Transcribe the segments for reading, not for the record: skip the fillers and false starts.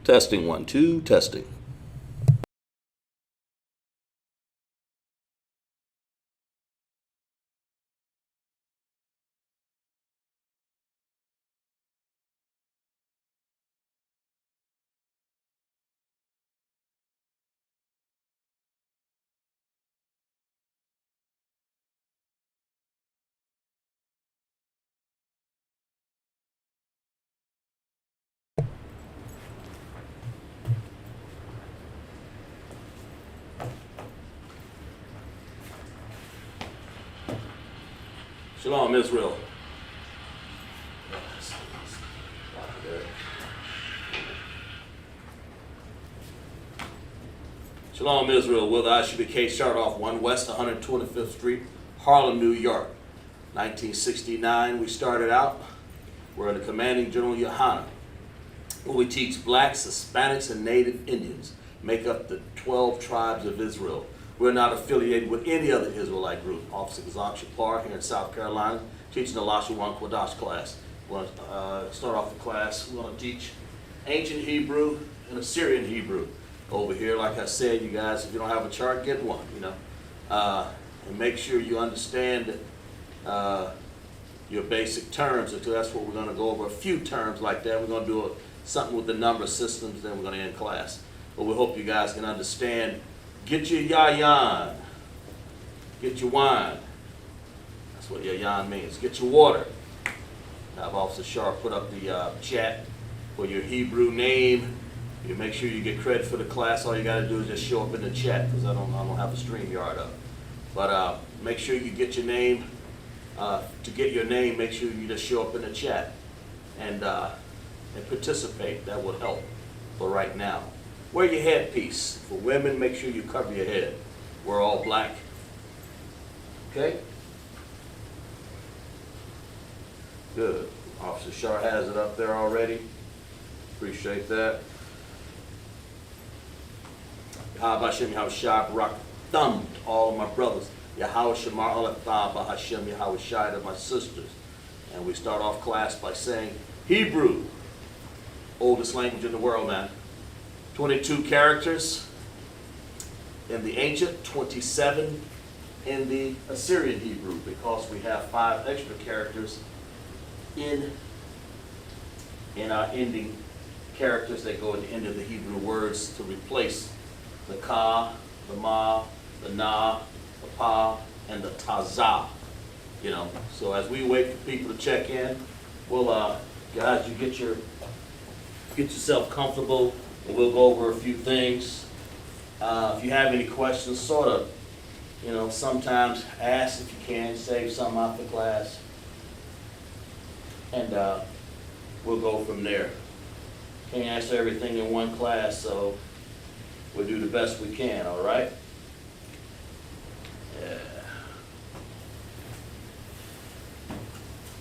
Testing 1, 2, testing. Shalom, Israel. Shalom, Israel. Will the I.S.U.P.K start off 1 West 125th Street, Harlem, New York. 1969 we started out. We're under Commanding General YAHANNA, where we teach blacks, Hispanics, and Native Indians make up the 12 tribes of Israel. We're not affiliated with any other Israelite group. Officer Isupk here in South Carolina, teaching the Lashawan Qadash class. We're going to start off the class. We're going to teach ancient Hebrew and Assyrian Hebrew over here. Like I said, you guys, if you don't have a chart, get one, and make sure you understand your basic terms. That's what we're going to go over, a few terms like that. We're going to do something with the number systems, then we're going to end class. But we hope you guys can understand. Get your yayan. Get your wine. That's what yayan means. Get your water. Now, Officer Sharp put up the chat for your Hebrew name. You make sure you get credit for the class. All you got to do is just show up in the chat, because I don't have a StreamYard up. But make sure you get your name. To get your name, make sure you just show up in the chat and participate. That would help for right now. Wear your headpiece. For women, make sure you cover your head. We're all black. Okay? Good. Officer Shar has it up there already. Appreciate that. Yahweh Hashem Yahweh Shai Barak Thumb to all of my brothers. Yahweh Shamar Alatha Hashem Yahweh Shai to my sisters. And we start off class by saying Hebrew, oldest language in the world, man. 22 characters in the ancient, 27 in the Assyrian Hebrew, because we have 5 extra characters in our ending characters that go at the end of the Hebrew words to replace the ka, the ma, the na, the pa, and the tazah. So as we wait for people to check in, we'll guys, you get yourself comfortable. We'll go over a few things. If you have any questions, sometimes ask if you can, save some out the class. And we'll go from there. Can't answer everything in one class, so we'll do the best we can, all right?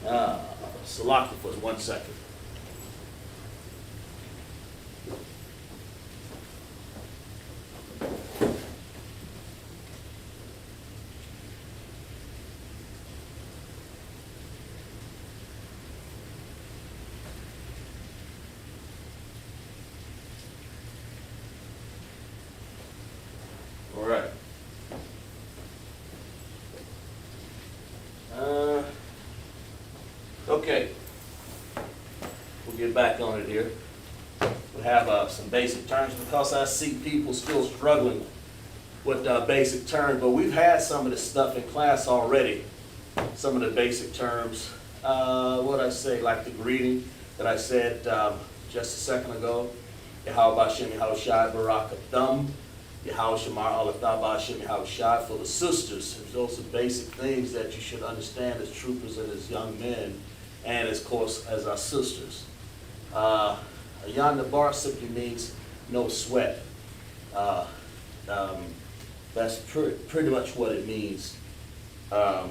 Yeah. Salaki for 1 second. All right. Okay. We'll get back on it here. We'll have some basic terms, because I see people still struggling with basic terms, but we've had some of this stuff in class already. Some of the basic terms. What I say, like the greeting that I said just a second ago. Yahweh Hashem Yahweh Shai Barak Thumb. Yahweh Shamar Alatha Hashem Yahweh Shai for the sisters. Those are basic things that you should understand as troopers and as young men, and of course as our sisters. Ayan Nabar simply means no sweat. That's pretty much what it means. Let's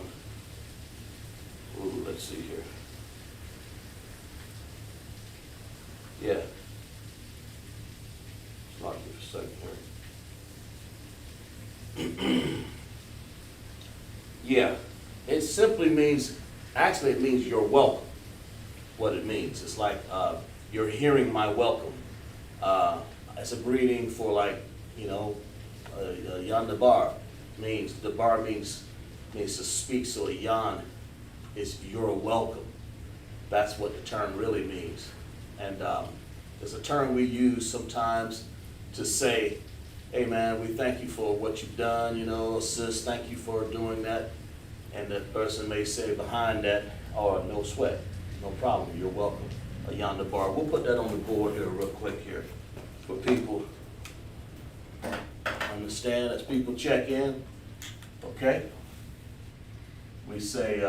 see here. Yeah. Not for a second here. Yeah. It simply means, actually it means you're welcome. What it means. It's like you're hearing my welcome. It's a greeting for like, yan dabar means, dabar means to speak, so a yan is you're welcome. That's what the term really means. And it's a term we use sometimes to say, hey man, we thank you for what you've done, sis, thank you for doing that. And the person may say behind that, oh, no sweat, no problem, you're welcome, a yan dabar. We'll put that on the board here real quick here for people understand as people check in, okay? We say,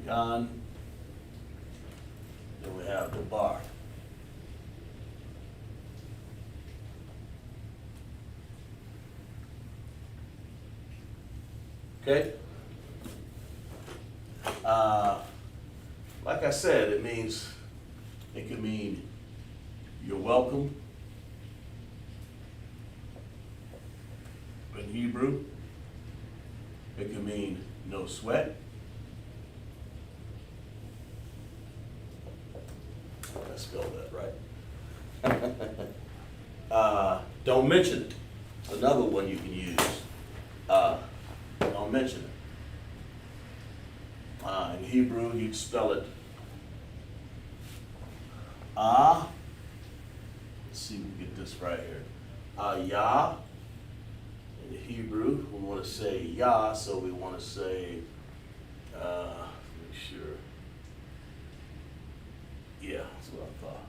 yan, then we have the bar. Okay? Like I said, it can mean you're welcome in Hebrew. It can mean no sweat. I spelled that right. Don't mention it. Another one you can use. Don't mention it. In Hebrew, you'd spell it let's see if we can get this right here. Yah. In Hebrew, we want to say Yah, so we want to say, make sure. Yeah, that's what I thought.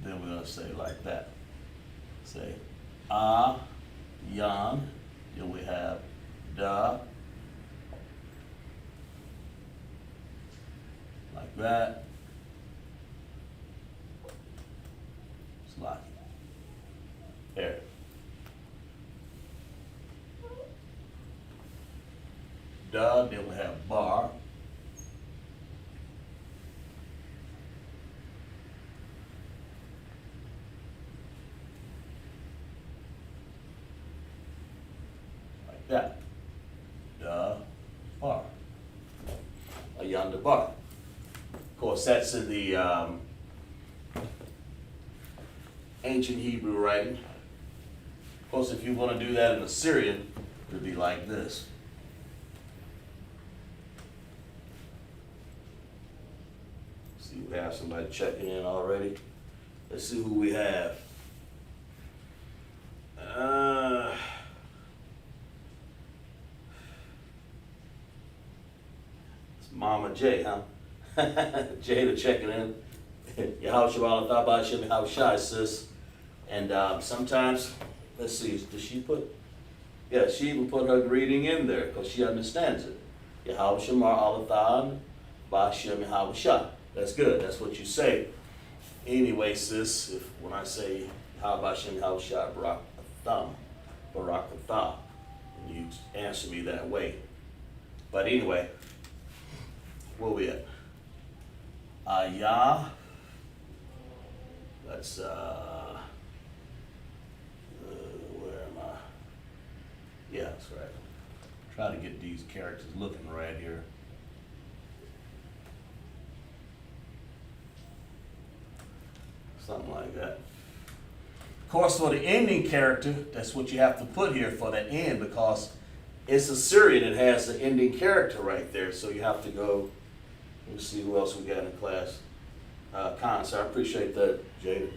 Then we're going to say like that. Say, yan, then we have da, like that. Slide. There. Da, then we have bar. Like that. Da, bar. A yan dabar. Of course, that's in the ancient Hebrew writing. Of course, if you want to do that in Assyrian, it would be like this. See, we have somebody checking in already. Let's see who we have. It's Mama J, huh? Jada checking in. Yahweh sis. And sometimes, let's see, does she put? Yeah, she even put her greeting in there because she understands it. Yahweh Shamar Alathan Ba'Shem Yahweh Shah. That's good. That's what you say. Anyway, sis, when I say Yahweh Ba'Shem Yahweh Shah Barak Athah, you answer me that way. But anyway, where we at? Yah. That's where am I? Yeah, that's right. Try to get these characters looking right here. Something like that. Of course, for the ending character, that's what you have to put here for the end because it's Assyrian. It has the ending character right there. So you have to go. Let's see who else we got in class. Khan, so I appreciate that, Jada.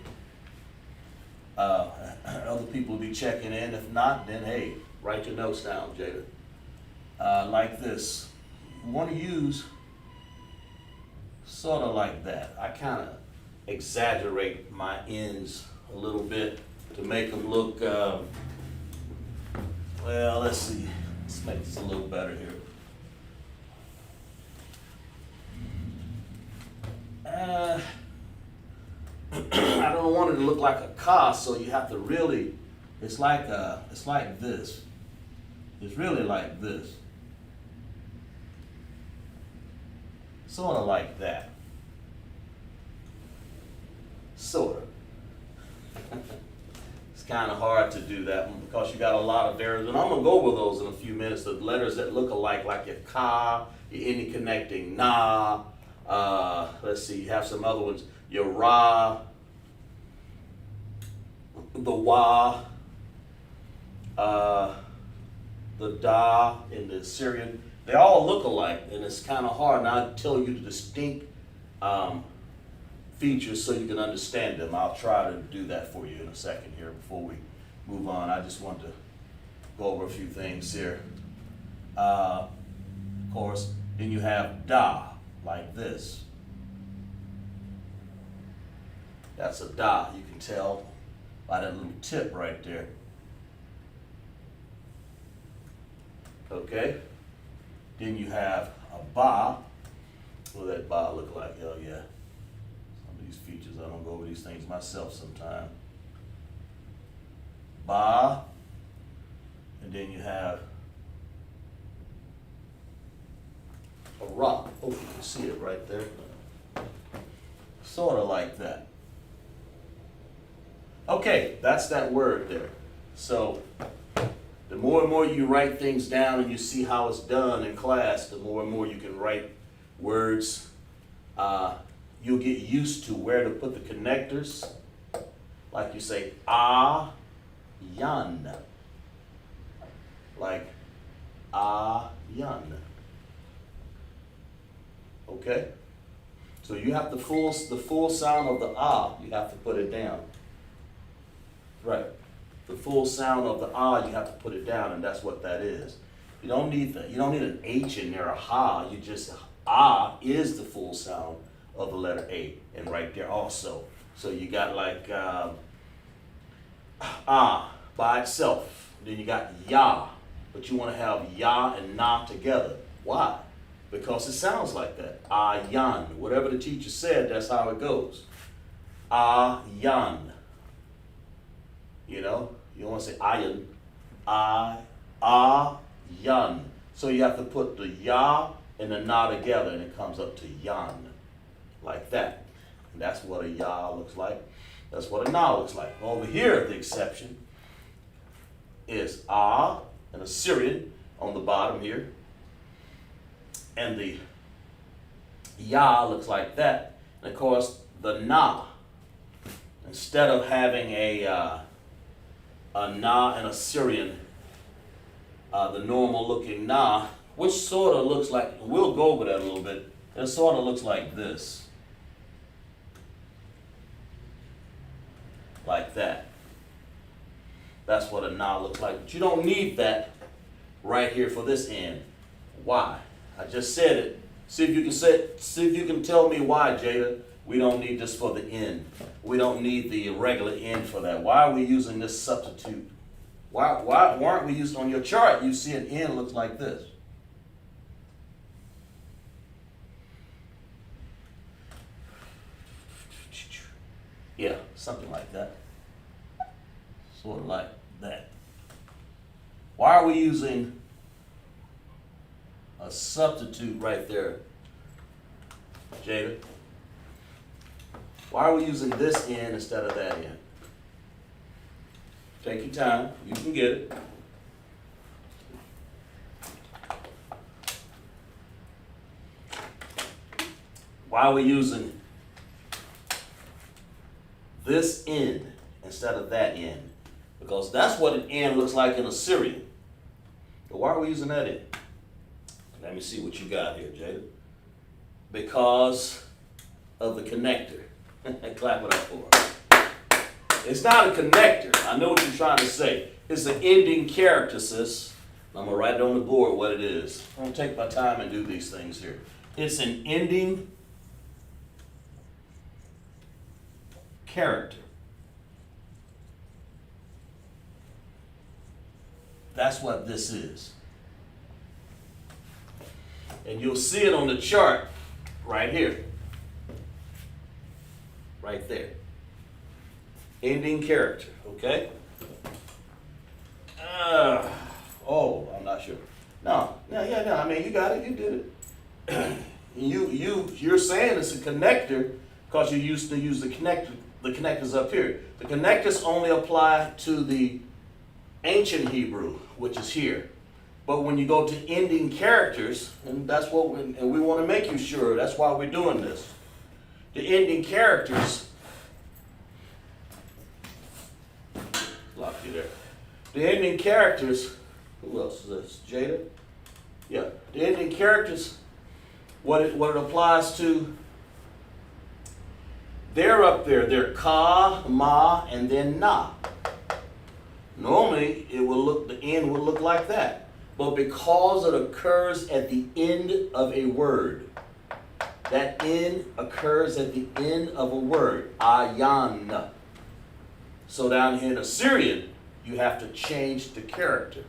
Other people will be checking in. If not, then hey, write your notes down, Jada. Like this. You want to use sort of like that. I kind of exaggerate my ends a little bit to make them look, well, let's see. Let's make this a little better here. I don't want it to look like a ka, so you have to really, it's like this. It's really like this. Sort of like that. Sort of. It's kind of hard to do that one because you got a lot of variables. And I'm going to go over those in a few minutes. The letters that look alike, like your ka, your any connecting na. Let's see, you have some other ones. Your ra, the wa, the da in the Syrian. They all look alike, and it's kind of hard. Now I tell you the distinct features so you can understand them. I'll try to do that for you in a second here before we move on. I just want to go over a few things here. Of course, then you have da, like this. That's a da, you can tell by that little tip right there. Okay? Then you have a ba. What does that ba look like? Oh yeah. Some of these features, I don't go over these things myself sometimes. Ba. And then you have a ra. Oh, you can see it right there. Sort of like that. Okay, that's that word there. So the more and more you write things down and you see how it's done in class, the more and more you can write words. You'll get used to where to put the connectors. Like you say, yan. Like yan. Okay? So you have the full sound of the you have to put it down. Right. The full sound of the you have to put it down, and that's what that is. You don't need you don't need an H in there, a ha. You just is the full sound of the letter A, and right there also. So you got like by itself. Then you got ya, but you want to have ya and na together. Why? Because it sounds like that. Yan. Whatever the teacher said, that's how it goes. Yan. You know, you don't want to say ayan. Yan. So you have to put the ya and the na together, and it comes up to yan. Like that. And that's what a ya looks like. That's what a na looks like. Over here, the exception is and a Syrian on the bottom here. And the ya looks like that. And of course, the na, instead of having a na and a Syrian, the normal looking na, which sort of looks like, we'll go over that a little bit, it sort of looks like this. Like that. That's what a na looks like. But you don't need that right here for this end. Why? I just said it. See if you can tell me why, Jada. We don't need this for the end. We don't need the regular end for that. Why are we using this substitute? Why aren't we using on your chart? You see an end looks like this. Yeah, something like that. Sort of like that. Why are we using a substitute right there, Jada? Why are we using this end instead of that end? Take your time. You can get it. Why are we using this end instead of that end? Because that's what an end looks like in Assyrian. But why are we using that end? Let me see what you got here, Jada. Because of the connector. Clap it up for her. It's not a connector. I know what you're trying to say. It's an ending character, sis. I'm going to write it on the board what it is. I'm going to take my time and do these things here. It's an ending character. That's what this is. And you'll see it on the chart right here. Right there. Ending character, okay? I'm not sure. No, I mean, you got it, you did it. You're saying it's a connector because you used to use the connector the connectors up here. The connectors only apply to the ancient Hebrew, which is here. But when you go to ending characters, and that's what we want to make you sure, that's why we're doing this. The ending characters, lock you there. The ending characters, who else is this? Jada? Yeah. The ending characters, what it applies to, they're up there. They're ka, ma, and then na. Normally, the end would look like that. But because it occurs at the end of a word, that end occurs at the end of a word, ayan. So down here in Assyrian, you have to change the character,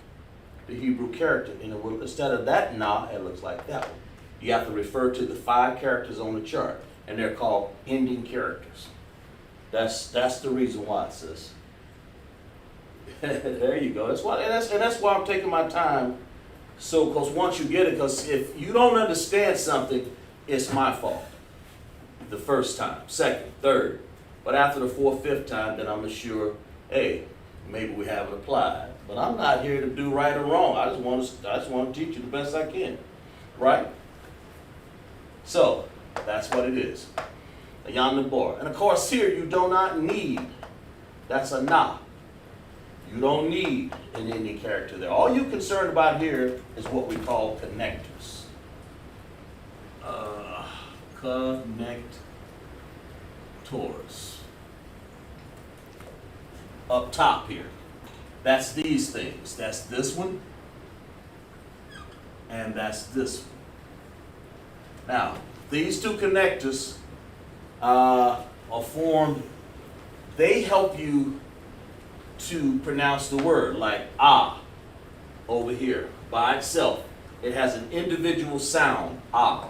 the Hebrew character. And instead of that na, it looks like that one. You have to refer to the 5 characters on the chart, and they're called ending characters. That's the reason why, sis. There you go. That's why I'm taking my time. So, because once you get it, because if you don't understand something, it's my fault. The first time, second, third. But after the 4th, 5th time, then I'm sure, hey, maybe we haven't applied. But I'm not here to do right or wrong. I just want to teach you the best I can. Right? So, that's what it is. Ayan Nabar. And of course here you do not need, that's a na. You don't need an ending character there. All you're concerned about here is what we call connectors. Connectors. Up top here. That's these things. That's this one. And that's this one. Now, these 2 connectors are formed, they help you to pronounce the word, like ah, over here, by itself. It has an individual sound, ah.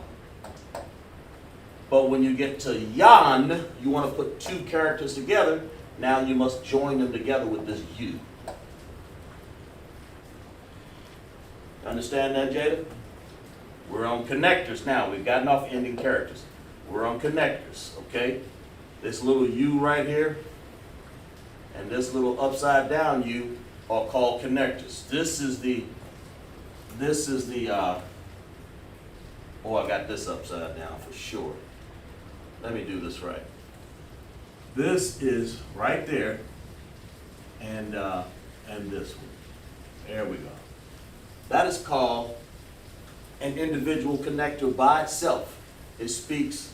But when you get to yan, you want to put 2 characters together. Now you must join them together with this u. Understand that, Jada? We're on connectors now. We've gotten off ending characters. We're on connectors, okay? This little u right here and this little upside down u are called connectors. This is the oh, I got this upside down for sure. Let me do this right. This is right there, and this one. There we go. That is called an individual connector by itself. It speaks,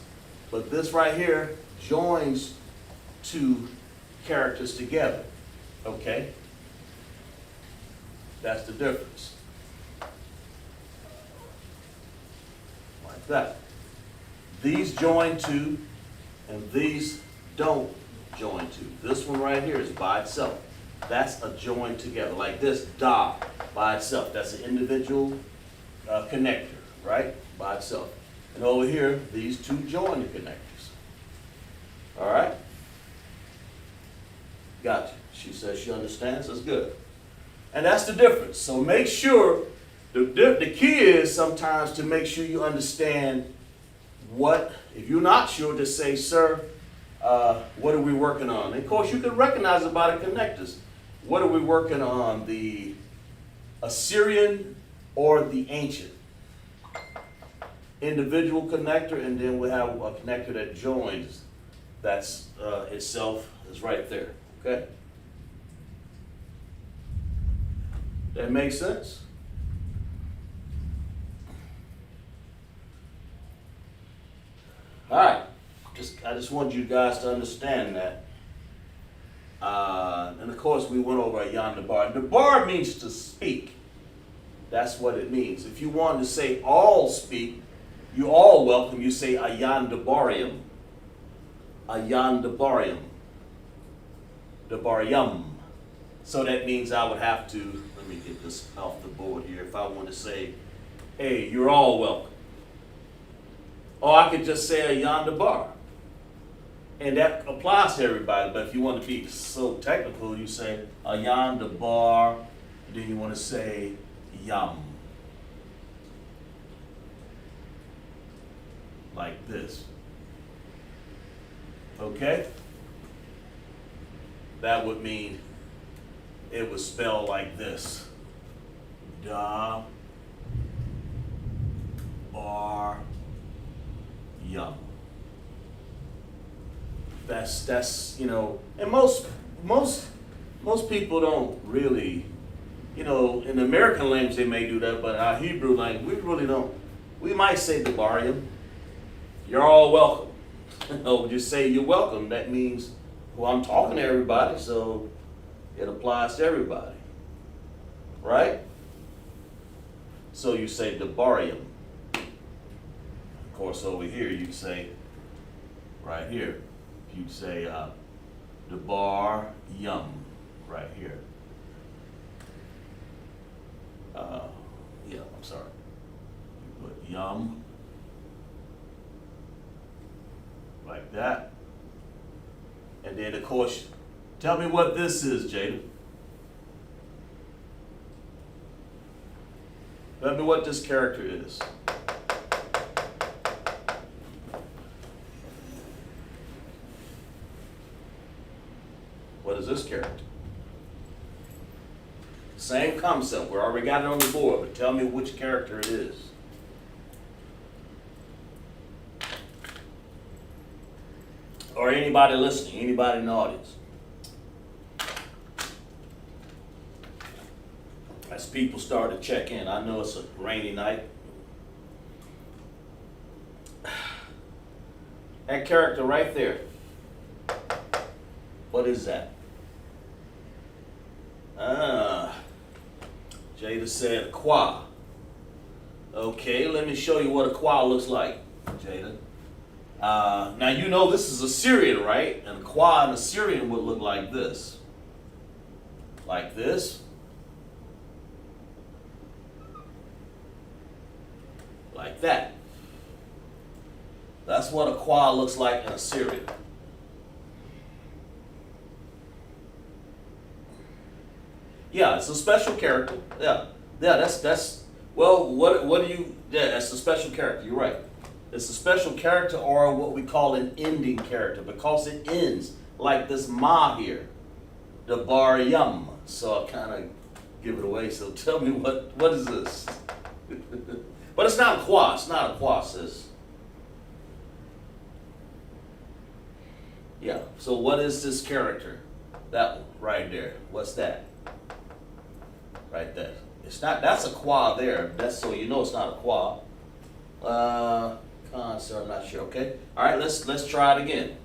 but this right here joins 2 characters together. Okay? That's the difference. Like that. These join 2, and these don't join 2. This one right here is by itself. That's a join together. Like this, da, by itself. That's an individual connector, right? By itself. And over here, these 2 join the connectors. All right? Gotcha. She says she understands. That's good. And that's the difference. So make sure, the key is sometimes to make sure you understand what, if you're not sure, just say, sir, what are we working on? And of course, you can recognize it by the connectors. What are we working on? The Assyrian or the ancient? Individual connector, and then we have a connector that joins. That's itself is right there. Okay? That makes sense? All right. I just want you guys to understand that. And of course, we went over Ayan Nabar. Nabar means to speak. That's what it means. If you wanted to say all speak, you all welcome, you say Ayan Dabarium. Ayan Dabarium. Dabarium. So that means I would have to, let me get this off the board here, if I want to say, hey, you're all welcome. Or I could just say Ayan Dabar. And that applies to everybody, but if you want to be so technical, you say Ayan Dabar, and then you want to say Yam. Like this. Okay? that would mean it would spell like this. Da bar yum. That's you know, and most people don't really, you know, in the American language they may do that, but our Hebrew language we really don't. We might say Debarim. You're all welcome. No, just say you're welcome. That means, well, I'm talking to everybody, so it applies to everybody. Right? So you say Debarim. Of course, over here you'd say, right here, you'd say Debar Yum, right here. Yeah, I'm sorry. You put yum, like that. And then, of course, tell me what this is, Jada. Tell me what this character is. What is this character? Same concept. We already got it on the board, but tell me which character it is. Or anybody listening, anybody in the audience. As people start to check in, I know it's a rainy night. That character right there. What is that? Jada said qua. Okay, let me show you what a qua looks like, Jada. Now you know this is Assyrian, right? And a qua in Assyrian would look like this. Like this. Like that. That's what a qua looks like in Assyrian. Yeah, it's a special character. Yeah, that's well. What do you? Yeah, that's a special character. You're right. It's a special character, or what we call an ending character, because it ends like this ma here, the bar yum. So I kind of give it away. So tell me what is this? But it's not a qua. It's not a qua, sis. Yeah. So what is this character? That one right there. What's that? Right there. It's not. That's a qua there. That's so you know it's not a qua. Sir, I'm not sure. Okay. All right. Let's try it again.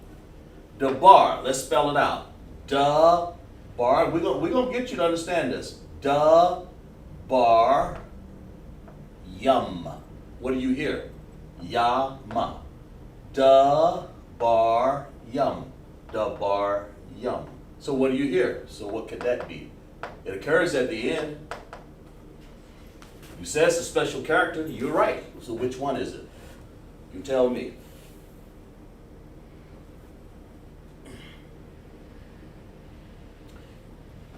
The bar. Let's spell it out. Da bar. We're gonna get you to understand this. Da bar yum. What do you hear? Yama. Da bar yum. Da bar yum. So what do you hear? So what could that be? It occurs at the end. You said it's a special character. You're right. So which one is it? You tell me.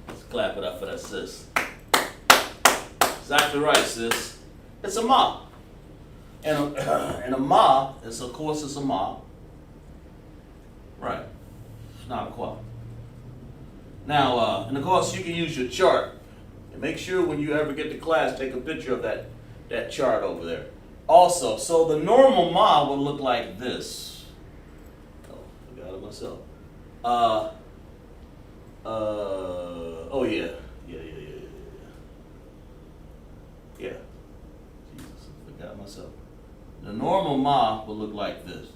Let's clap it up for that, sis. Exactly right, sis. It's a ma. And a ma is, of course, it's a ma. Right. It's not a qua. Now, and of course, you can use your chart. And make sure when you ever get to class, take a picture of that chart over there. Also, so the normal ma will look like this. Oh, forgot it myself. Oh yeah. Yeah. Jesus, I forgot myself. The normal ma will look like this.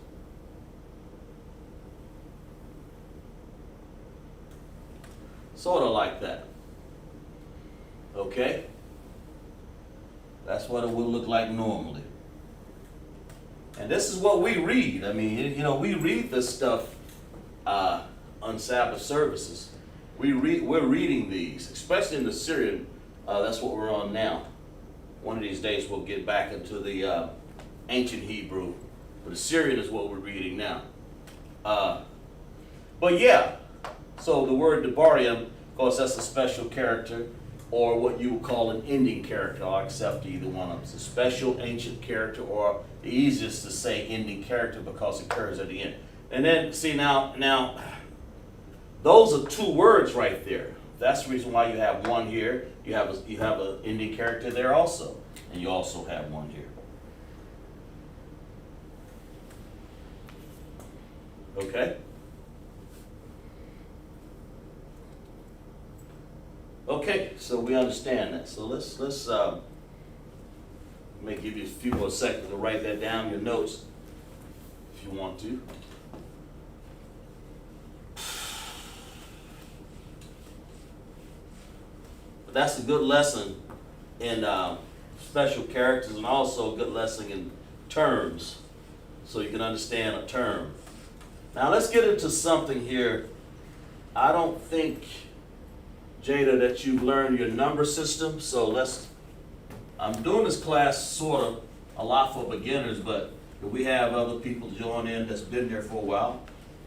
Sort of like that. Okay? That's what it would look like normally. And this is what we read. I mean, you know, we read this stuff on Sabbath services. We're reading these, especially in the Syrian. That's what we're on now. One of these days we'll get back into the ancient Hebrew. But the Syrian is what we're reading now. But yeah. So the word Debarim, of course, that's a special character, or what you would call an ending character. I'll accept either one of them. It's a special ancient character, or the easiest to say ending character because it occurs at the end. And then, see now, Those are two words right there. That's the reason why you have one here. You have an ending character there also, and you also have one here. Okay. Okay, so we understand that. So let's let me give you a few more seconds to write that down in your notes if you want to. But that's a good lesson in special characters, and also a good lesson in terms, so you can understand a term. Now let's get into something here. I don't think, Jada, that you've learned your number system, so I'm doing this class sort of a lot for beginners, but if we have other people join in that's been there for a while,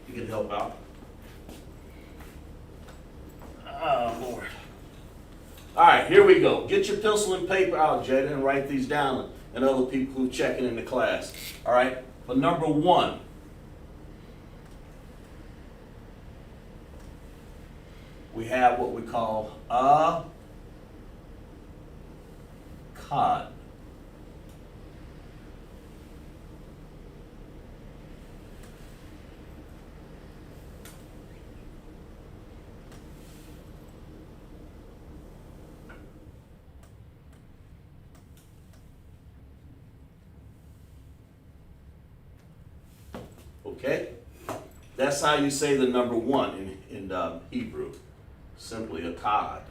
you can help out. Oh, Lord. All right, here we go. Get your pencil and paper out, Jada, and write these down, and other people who are checking in the class. All right, for number 1, we have what we call a cod. Okay? That's how you say the number 1 in Hebrew. Simply a cod.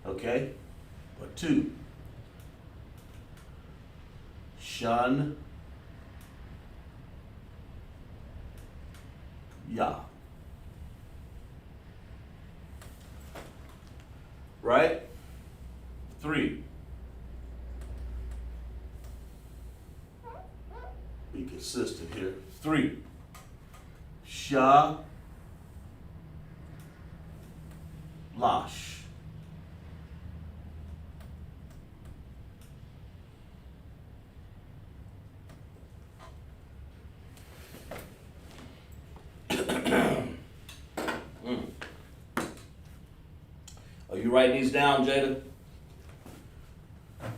Okay? Or 2. Shun. Yah. Right? 3. Be consistent here. 3. Shah. Lash. Are you writing these down, Jada? And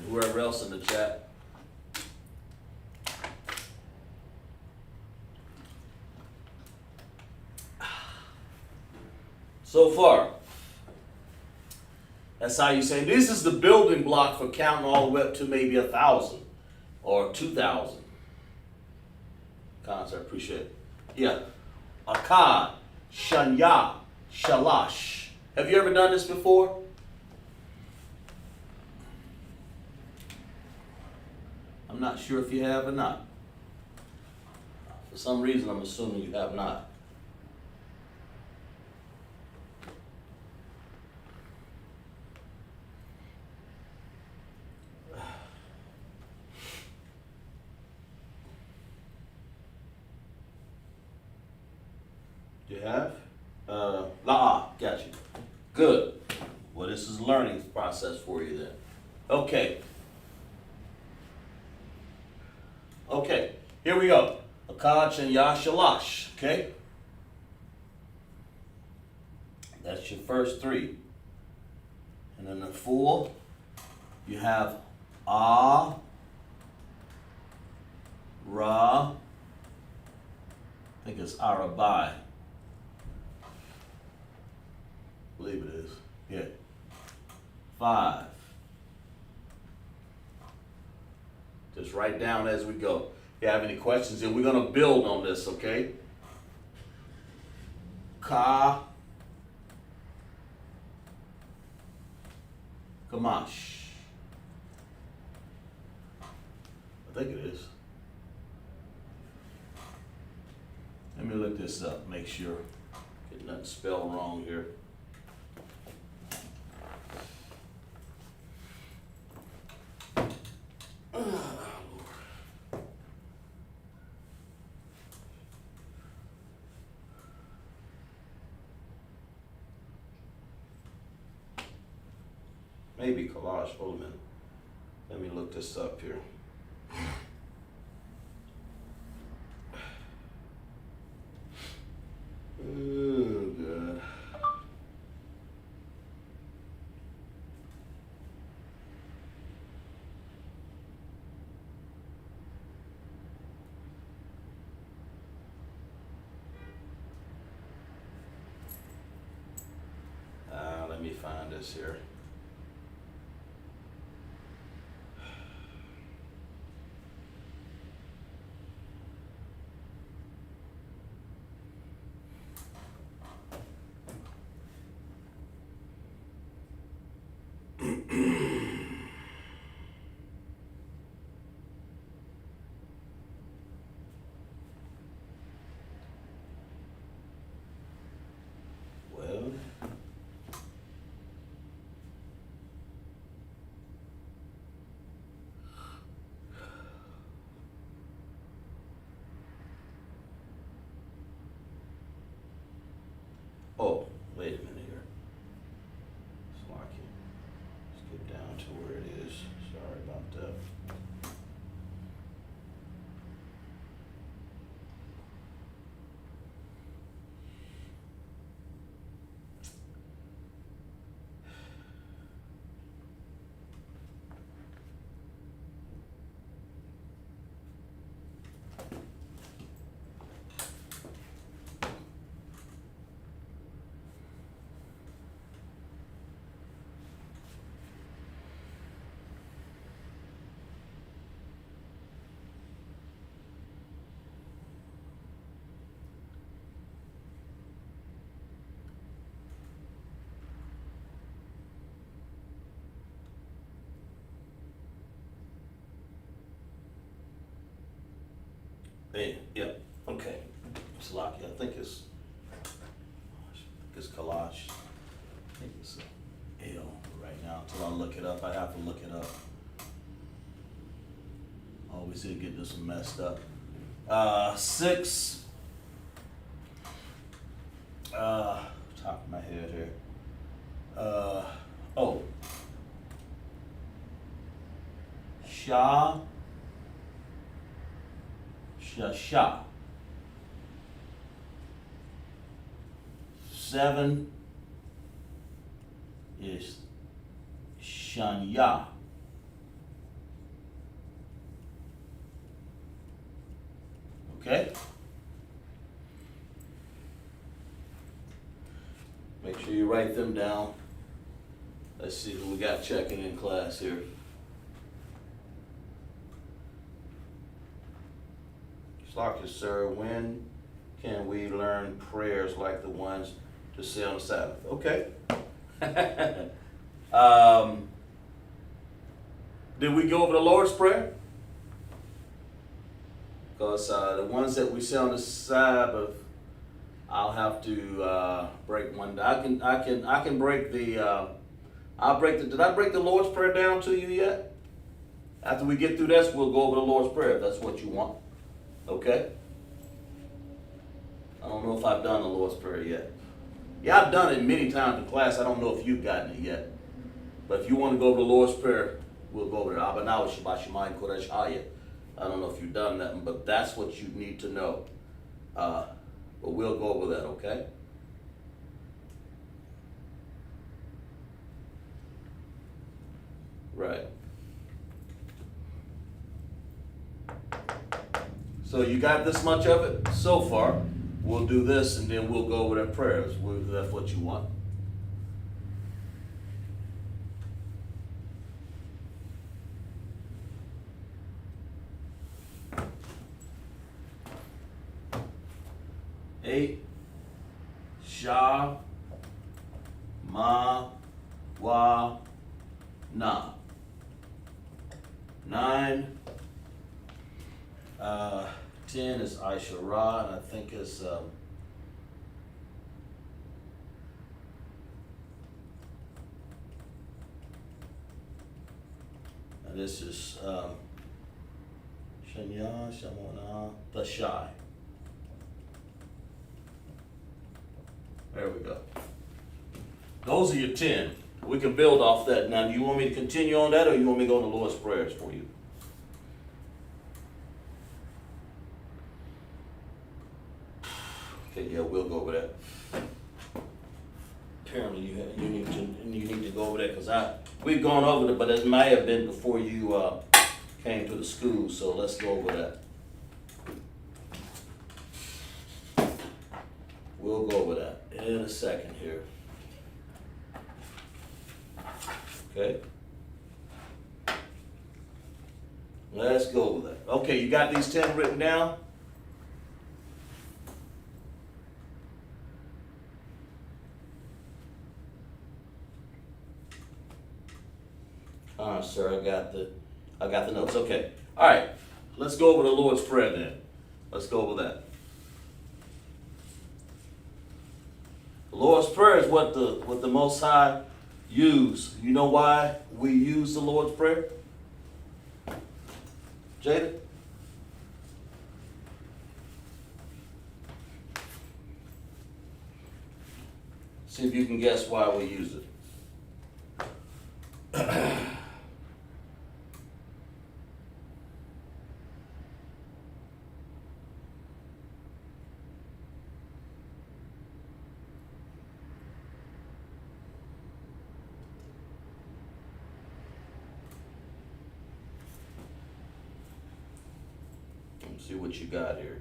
whoever else in the chat. So far, that's how you say, this is the building block for counting all the way up to maybe 1,000 or 2,000. Cons, I appreciate it. Yeah. Akkad, Shanya, Shalash. Have you ever done this before? I'm not sure if you have or not. For some reason, I'm assuming you have not. You have? Got you. Good. Well, this is a learning process for you then. Okay. Okay, here we go. Akkad and Yashalash, okay? That's your first 3. And then the 4, you have Ah, Ra, I think it's Arabai. I believe it is. Yeah. 5. Just write down as we go. If you have any questions, and we're going to build on this, okay? Ka, Kamash. I think it is. Let me look this up, make sure. Get nothing spelled wrong here. Maybe collage. Hold a minute. Let me look this up here. this here. Well, oh, wait a minute here. Slocky. Let's get down to where it is. Sorry about that. Hey, yep, okay. Slocky, I think it's Qadash. I think it's L right now. Until I look it up, I have to look it up. Always did get this one messed up. 6. Top of my head here. Oh. Sha. 7 is Shanya. Okay? Make sure you write them down. Let's see who we got checking in class here. Slocky, sir, when can we learn prayers like the ones to say on the Sabbath? Okay. Did we go over the Lord's Prayer? Because the ones that we say on the Sabbath, I'll have to break one. I can break the. I'll break the. Did I break the Lord's Prayer down to you yet? After we get through this, we'll go over the Lord's Prayer if that's what you want. Okay? I don't know if I've done the Lord's Prayer yet. Yeah, I've done it many times in class. I don't know if you've gotten it yet. But if you want to go over the Lord's Prayer, we'll go over it. Abba now Shabbat Shemayim Qadash. I don't know if you've done that, but that's what you need to know. But we'll go over that, okay? Right. So you got this much of it so far. We'll do this and then we'll go over the prayers. That's what you want. Eight. Sha. Ma. Wa. Na. 9. 10 is I.S.U.P.K, and I think it's and this is Shanya, Shamona, the Shy. There we go. Those are your 10. We can build off that. Now, do you want me to continue on that, or you want me to go to the Lord's prayers for you? Okay, yeah, we'll go over that. Apparently, you need to go over that because we've gone over it, but it might have been before you came to the school. So let's go over that. We'll go over that in a second here. Okay. Let's go with that. Okay, you got these 10 written down? All right, sir, I got the notes. Okay. All right. Let's go over the Lord's Prayer then. Let's go over that. The Lord's Prayer is what the Most High use. You know why we use the Lord's Prayer? Jada? See if you can guess why we use it. Let's see what you got here.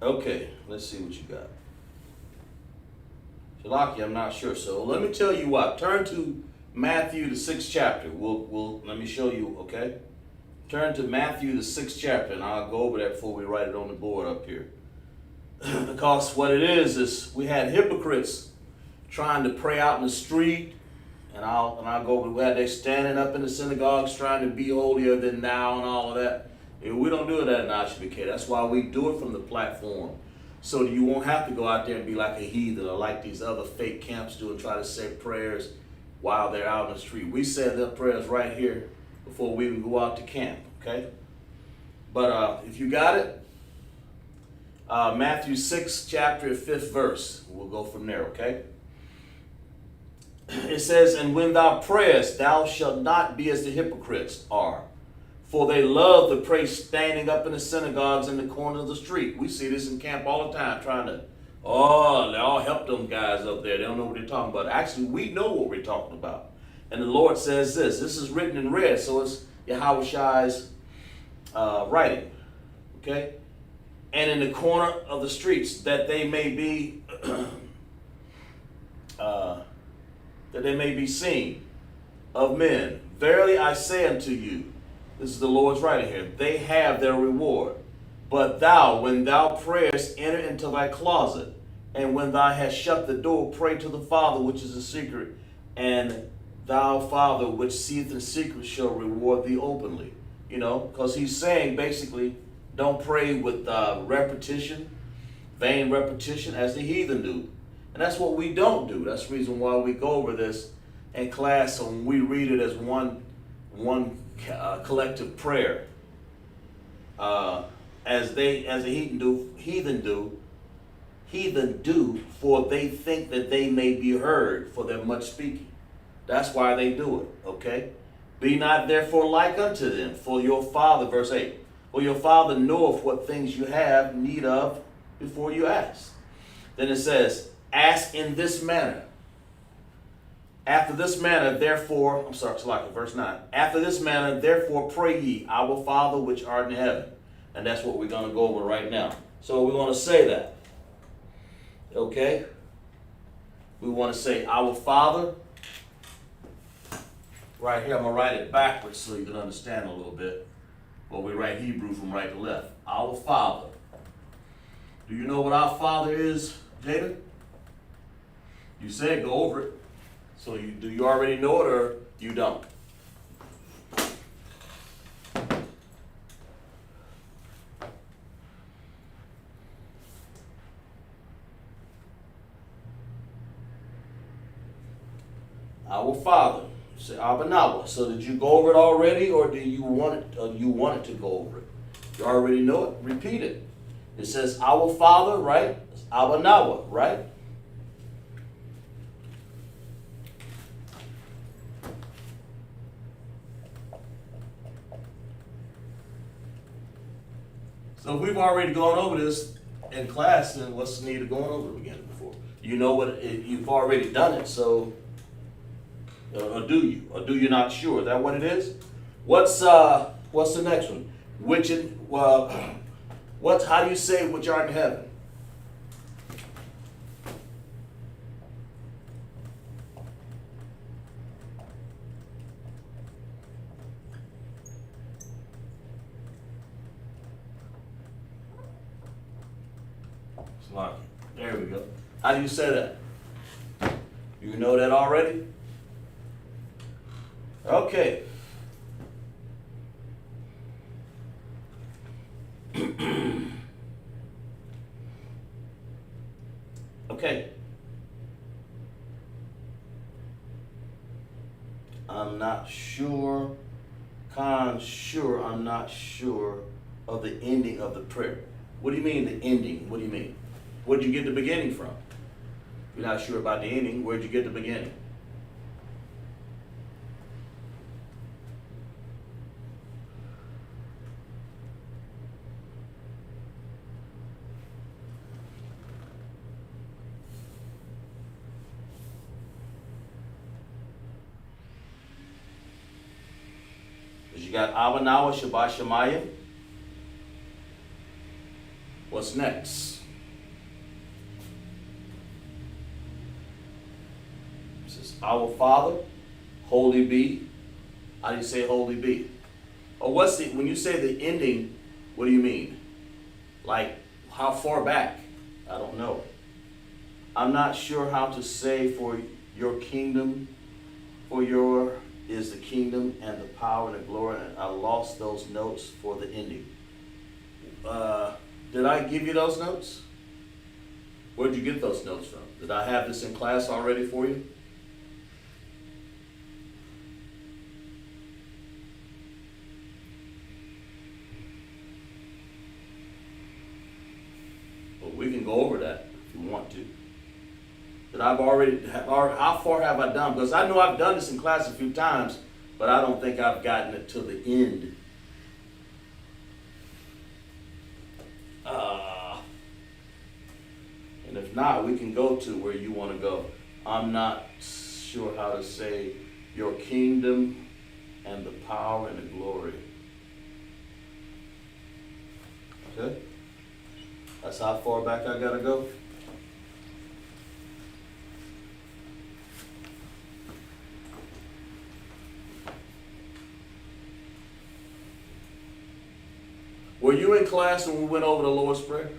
Okay, let's see what you got. Shalaki, I'm not sure. So let me tell you what. Turn to Matthew the 6th chapter. Let me show you, okay? Turn to Matthew the 6th chapter, and I'll go over that before we write it on the board up here. Because what it is we had hypocrites trying to pray out in the street, and I'll go over where they standing up in the synagogues trying to be holier than thou and all of that. And we don't do that in I.S.U.P.K. That's why we do it from the platform. So you won't have to go out there and be like a heathen or like these other fake camps do and try to say prayers while they're out in the street. We say their prayers right here before we even go out to camp, okay? But if you got it, Matthew 6, chapter 5th verse. We'll go from there, okay? It says, "And when thou prayest, thou shalt not be as the hypocrites are. For they love to pray standing up in the synagogues in the corner of the street." We see this in camp all the time, trying to, I'll help them guys up there. They don't know what they're talking about. Actually, we know what we're talking about. And the Lord says this. This is written in red, so it's Yahweh Shai's writing. Okay? "And in the corner of the streets, that they may be seen of men. Verily I say unto you," this is the Lord's writing here, "they have their reward. But thou, when thou prayest, enter into thy closet, and when thou hast shut the door, pray to the Father which is in secret, and thou Father which seeth in secret shall reward thee openly." You know, because he's saying basically, don't pray with repetition, vain repetition, as the heathen do. And that's what we don't do. That's the reason why we go over this in class, and we read it as one collective prayer, as the heathen do, for they think that they may be heard for their much speaking. That's why they do it, okay? "Be not therefore like unto them, for your Father," verse 8, "for your Father knoweth what things you have need of before you ask." Then it says, "Ask in this manner. After this manner, therefore," verse 9. "After this manner, therefore pray ye, Our Father which art in heaven." And that's what we're going to go over right now. So we're going to say that. Okay? We want to say, "Our Father." Right here, I'm going to write it backwards so you can understand a little bit. Or we write Hebrew from right to left. Our Father. Do you know what our Father is, Jada? You said go over it. So do you already know it or you don't? Our Father. Say Abanawa. So did you go over it already, or do you want it? You want it to go over it? You already know it. Repeat it. It says Our Father, right? It's Abanawa, right? So if we've already gone over this in class, then what's the need of going over it again before? You know what, you've already done it, so Or do you? Or do you not sure? Is that what it is? What's the next one? How do you say which art in heaven? There we go. How do you say that? You know that already? Okay. Okay. I'm not sure, I'm not sure of the ending of the prayer. What do you mean the ending? What do you mean? Where'd you get the beginning from? If you're not sure about the ending, where'd you get the beginning? You got Abanawa, Shabbat Shemayim. What's next? This is Our Father, Holy Be. How do you say Holy Be? Or when you say the ending, what do you mean? Like, how far back? I don't know. I'm not sure how to say for your kingdom, is the kingdom and the power and the glory, and I lost those notes for the ending. Did I give you those notes? Where'd you get those notes from? Did I have this in class already for you? Well, we can go over that if you want to. That how far have I done? Because I know I've done this in class a few times, but I don't think I've gotten it to the end. And if not, we can go to where you want to go. I'm not sure how to say your kingdom and the power and the glory. Okay? That's how far back I gotta go. Were you in class when we went over the Lord's Prayer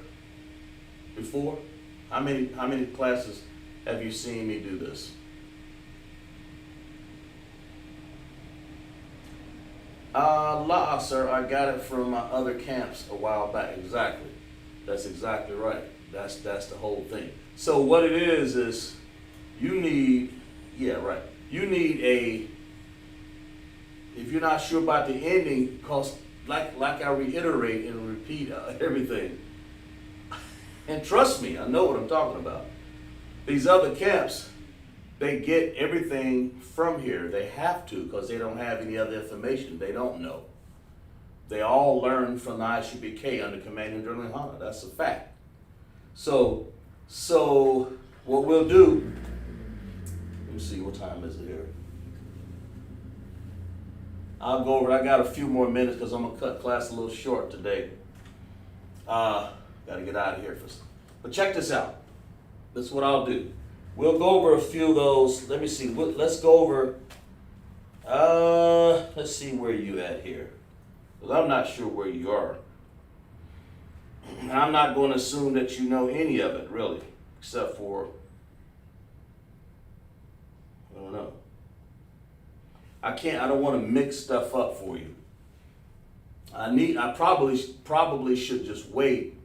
before? How many classes have you seen me do this? Sir, I got it from my other camps a while back. Exactly. That's exactly right. That's the whole thing. So what it is you need, you need if you're not sure about the ending, because like I reiterate and repeat everything. And trust me, I know what I'm talking about. These other camps, they get everything from here. They have to, because they don't have any other information. They don't know. They all learn from the I.S.U.P.K under command of YAHANNA. That's a fact. So what we'll do, let me see, what time is it here? I'll go over, I got a few more minutes because I'm going to cut class a little short today. Got to get out of here first. But check this out. This is what I'll do. We'll go over a few of those. Let me see. Let's go over, let's see where you at here. Because I'm not sure where you are. And I'm not going to assume that you know any of it, really. Except for, I don't know. I don't want to mix stuff up for you. I probably should just wait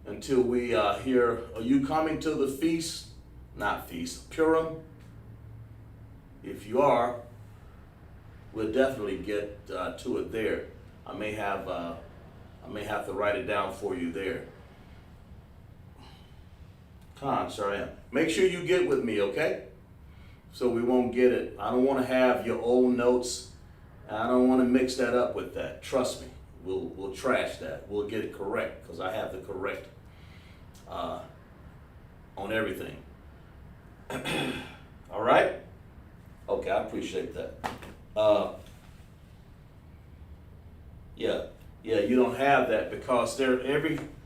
until we hear, are you coming to the feast? Not feast, Purim? If you are, we'll definitely get to it there. I may have to write it down for you there. Sorry, I am. Make sure you get with me, okay? So we won't get it. I don't want to have your old notes. I don't want to mix that up with that. Trust me. We'll trash that. We'll get it correct because I have the correct on everything. All right? Okay, I appreciate that. Yeah, you don't have that because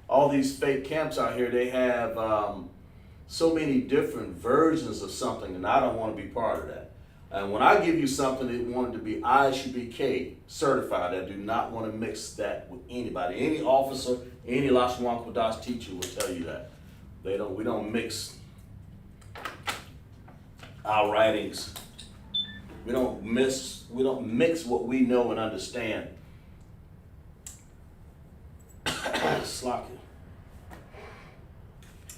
all these fake camps out here, they have so many different versions of something, and I don't want to be part of that. And when I give you something that wanted to be I.S.U.P.K certified, I do not want to mix that with anybody. Any officer, any Lashawan Qadash teacher will tell you that. We don't mix our writings. We don't mix what we know and understand. Slocky.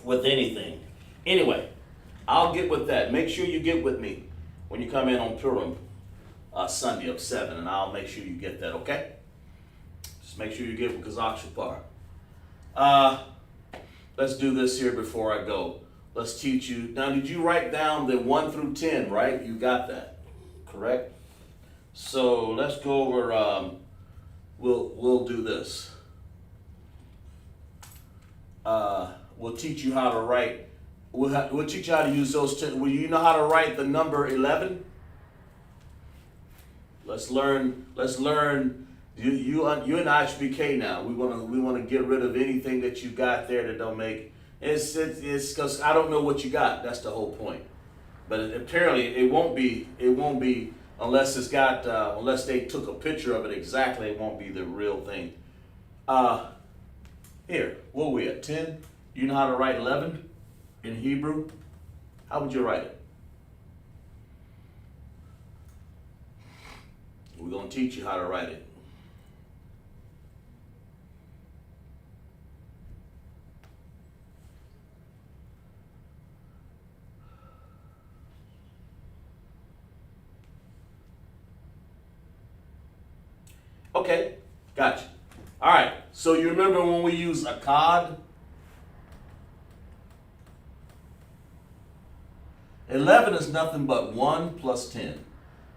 With anything. Anyway, I'll get with that. Make sure you get with me when you come in on Purim Sunday of 7, and I'll make sure you get that, okay? Just make sure you get with Qadash. Let's do this here before I go. Let's teach you. Now, did you write down the 1 through 10, right? You got that, correct? So let's go over, we'll do this. We'll teach you how to write. We'll teach you how to use those 10. Will you know how to write the number 11? Let's learn. You and I.S.U.P.K now. We want to get rid of anything that you got there that don't make. It's because I don't know what you got. That's the whole point. But apparently it won't be unless it's got unless they took a picture of it exactly. It won't be the real thing. Here, what are we at? 10. You know how to write 11 in Hebrew? How would you write it? We're going to teach you how to write it. Okay, gotcha. All right, so you remember when we use a cod? 11 is nothing but 1 plus 10,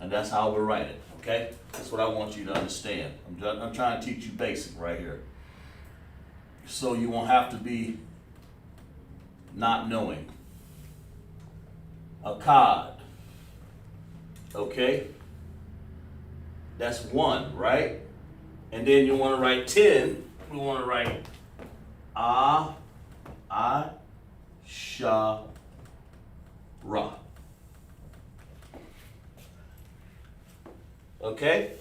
and that's how we write it, okay? That's what I want you to understand. I'm trying to teach you basic right here. So you won't have to be not knowing. A cod, okay? That's 1, right? And then you want to write 10. We want to write I-S-H-A-R-A. Okay?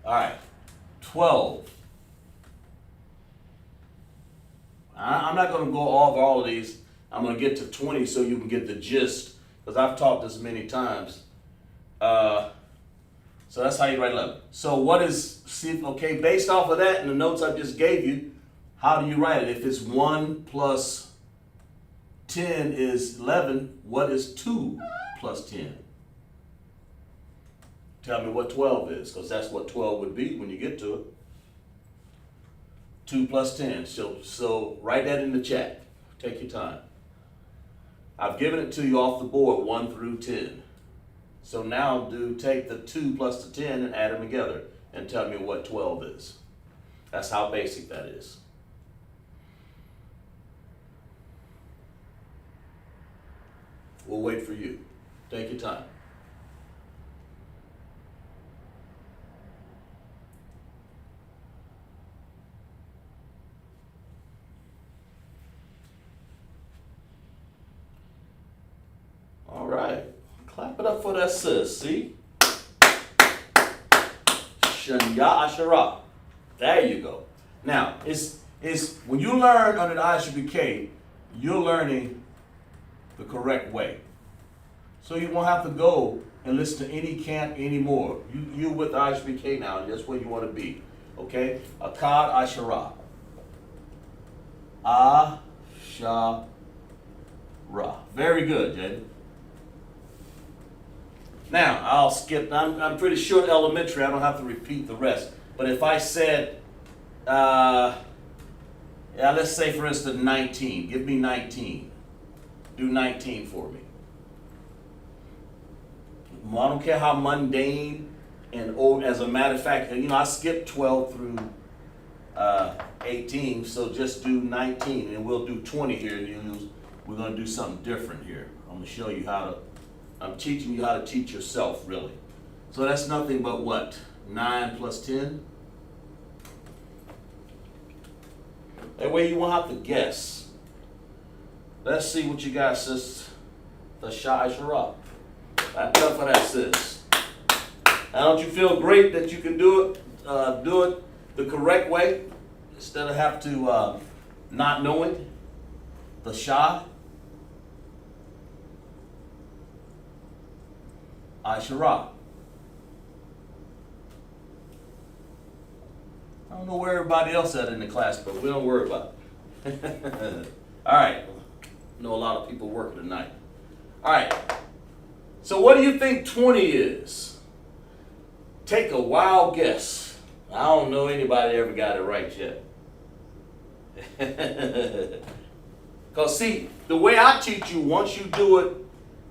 All right. 12. I'm not going to go over all of these. I'm going to get to 20 so you can get the gist, because I've taught this many times. So that's how you write 11. So what is, okay, based off of that and the notes I just gave you, how do you write it? If it's 1 plus 10 is 11, what is 2 plus 10? Tell me what 12 is, because that's what 12 would be when you get to it. 2 plus 10. So write that in the chat. Take your time. I've given it to you off the board, 1 through 10. So now take the 2 plus the 10 and add them together and tell me what 12 is. That's how basic that is. We'll wait for you. Take your time. All right. Clap it up for that sis, see? Shanya Asherah. There you go. Now, it's when you learn under the I.S.U.P.K, you're learning the correct way. So you won't have to go and listen to any camp anymore. You're with I.S.U.P.K now, and that's where you want to be. Okay? Akkad Asherah. Asherah. Very good, Jaden. Now, I'll skip. I'm pretty sure elementary, I don't have to repeat the rest. But if I said, let's say for instance 19. Give me 19. Do 19 for me. I don't care how mundane and old. As a matter of fact, I skipped 12 through 18, so just do 19, and we'll do 20 here, and we're going to do something different here. I'm going to show you how to, I'm teaching you how to teach yourself, really. So that's nothing but what? 9 plus 10? That way you won't have to guess. Let's see what you got, sis. The Shai-Shara. Enough of that, sis. Now, don't you feel great that you can do it the correct way instead of have to not know it? The Shah. I-Shara. I don't know where everybody else at in the class, but we don't worry about it. All right. I know a lot of people working tonight. All right. So what do you think 20 is? Take a wild guess. I don't know anybody ever got it right yet. Because see, the way I teach you, once you do it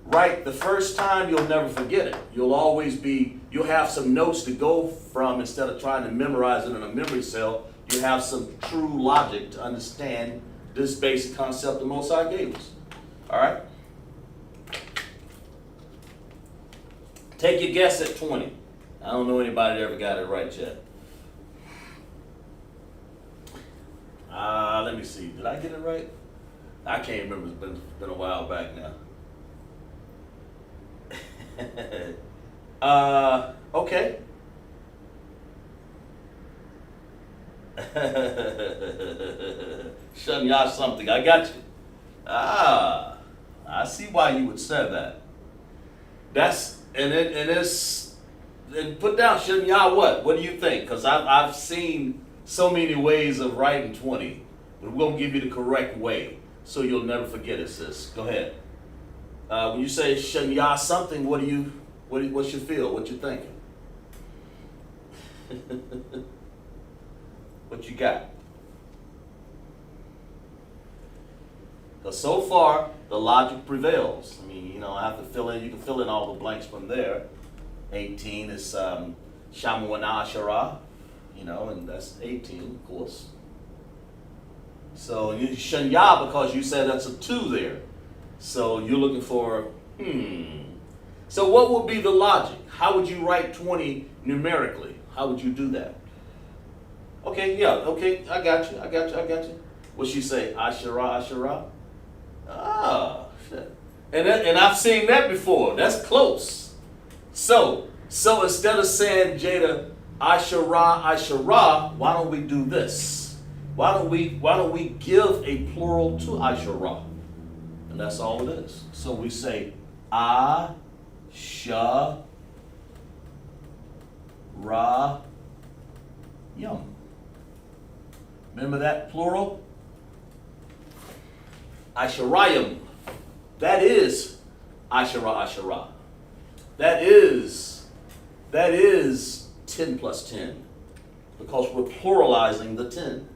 right the first time, you'll never forget it. You'll have some notes to go from instead of trying to memorize it in a memory cell. You have some true logic to understand this basic concept the Most High gave us. All right? Take your guess at 20. I don't know anybody that ever got it right yet. Let me see. Did I get it right? I can't remember. It's been a while back now. Okay. Shanya something. I got you. I see why you would say that. And put down Shanya what? What do you think? Because I've seen so many ways of writing 20. But we're going to give you the correct way so you'll never forget it, sis. Go ahead. When you say Shanya something, what's your feel? What you thinking? What you got? Because so far, the logic prevails. I mean, I have to fill in, you can fill in all the blanks from there. 18 is Shamuana Ashara, and that's 18, of course. So you Shanya because you said that's a 2 there. So you're looking for, So what would be the logic? How would you write 20 numerically? How would you do that? Okay, yeah, okay, I got you. What she say? Ashara, Ashara? Shit. And I've seen that before. That's close. So instead of saying, Jada, Ashara, Ashara, why don't we do this? Why don't we give a plural to Ashara? And that's all it is. So we say Ashara Yum. Remember that plural? Asharayim. That is Ashara Ashara. That is 10 plus 10. Because we're pluralizing the 10.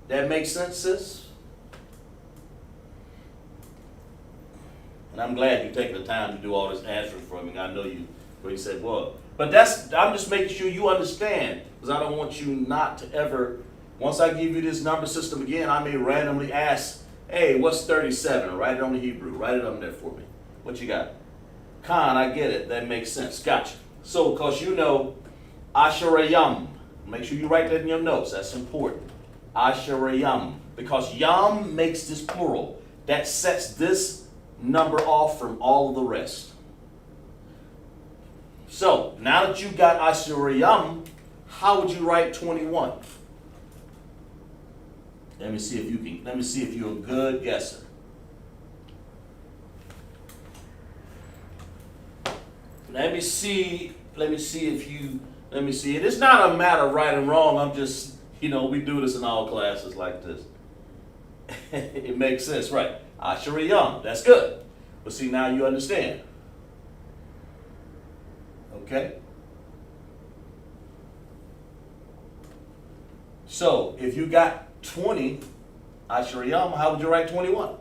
That makes sense, sis? And I'm glad you're taking the time to do all this answering for me. I know you said, well. But I'm just making sure you understand, because I don't want you not to ever, once I give you this number system again, I may randomly ask, hey, what's 37? Write it on the Hebrew. Write it on there for me. What you got? Khan, I get it. That makes sense. Gotcha. So, because Asherayam. Make sure you write that in your notes. That's important. Asherayam. Because Yam makes this plural. That sets this number off from all of the rest. So, now that you got Asherayam, how would you write 21? Let me see if you're a good guesser. Let me see. It's not a matter of right and wrong. I'm just, we do this in all classes like this. It makes sense, right? Asherayam, that's good. But see, now you understand. Okay? So, if you got 20, Asherayam, how would you write 21?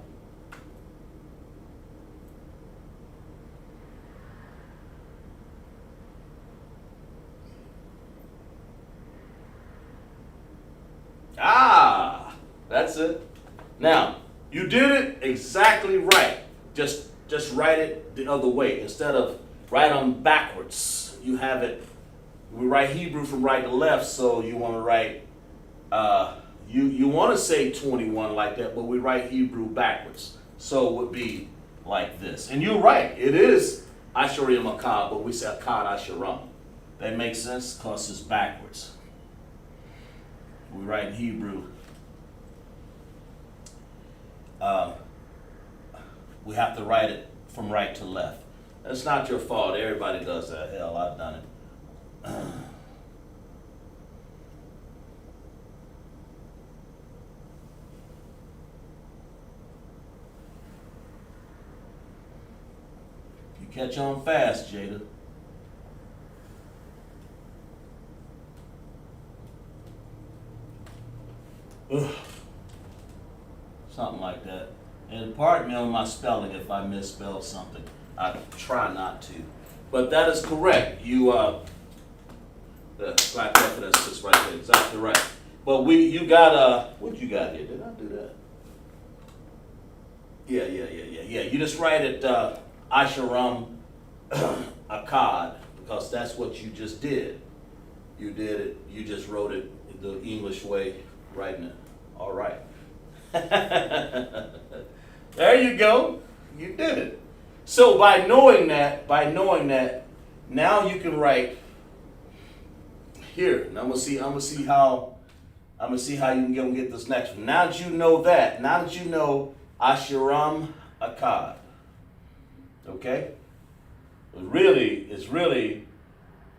Now, you did it exactly right. Just write it the other way. Instead of write them backwards, you have it, we write Hebrew from right to left, so you want to write, you want to say 21 like that, but we write Hebrew backwards. So it would be like this. And you're right, it is I.S.U.P.K, but we say Qadash. That makes sense because it's backwards. We write Hebrew. We have to write it from right to left. That's not your fault. Everybody does that. Hell, I've done it. You catch on fast, Jada. Ugh. Something like that. And pardon me on my spelling if I misspell something. I try not to. But that is correct. You SKYPE reference is right there, exactly right. But you got what you got here? Did I do that? Yeah. You just write it I.S.U.P.K, because that's what you just did. You did it, you just wrote it the English way, writing it. All right. There you go. You did it. So by knowing that, now you can write here. And I'm gonna see how you can get this next one. Now that you know that, now that you know I.S.U.P.K, okay? It's really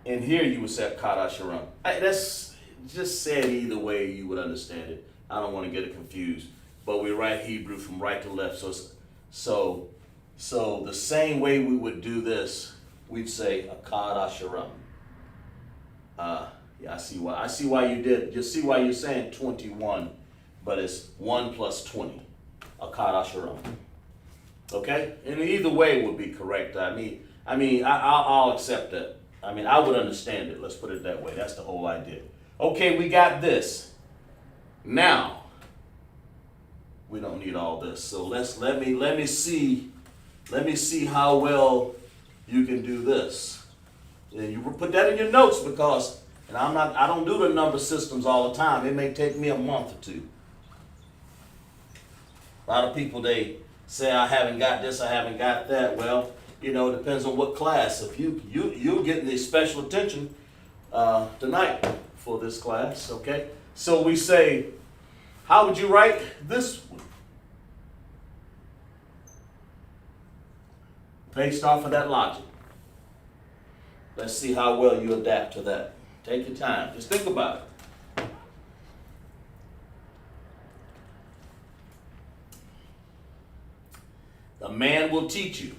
in here you would say Qadash. That's just say it either way you would understand it. I don't want to get it confused. But we write Hebrew from right to left. So the same way we would do this, we'd say Qadash. Yeah, I see why you did. You see why you're saying 21, but it's 1 plus 20. Qadash. Okay? And either way would be correct. I'll accept that. I would understand it. Let's put it that way. That's the whole idea. Okay, we got this. Now, we don't need all this. So let me see how well you can do this. And you put that in your notes because, and I don't do the number systems all the time. It may take me a month or two. A lot of people, they say, I haven't got this, I haven't got that. Well, it depends on what class. If you're getting the special attention tonight for this class, okay? So we say, how would you write this one? Based off of that logic. Let's see how well you adapt to that. Take your time. Just think about it. The man will teach you.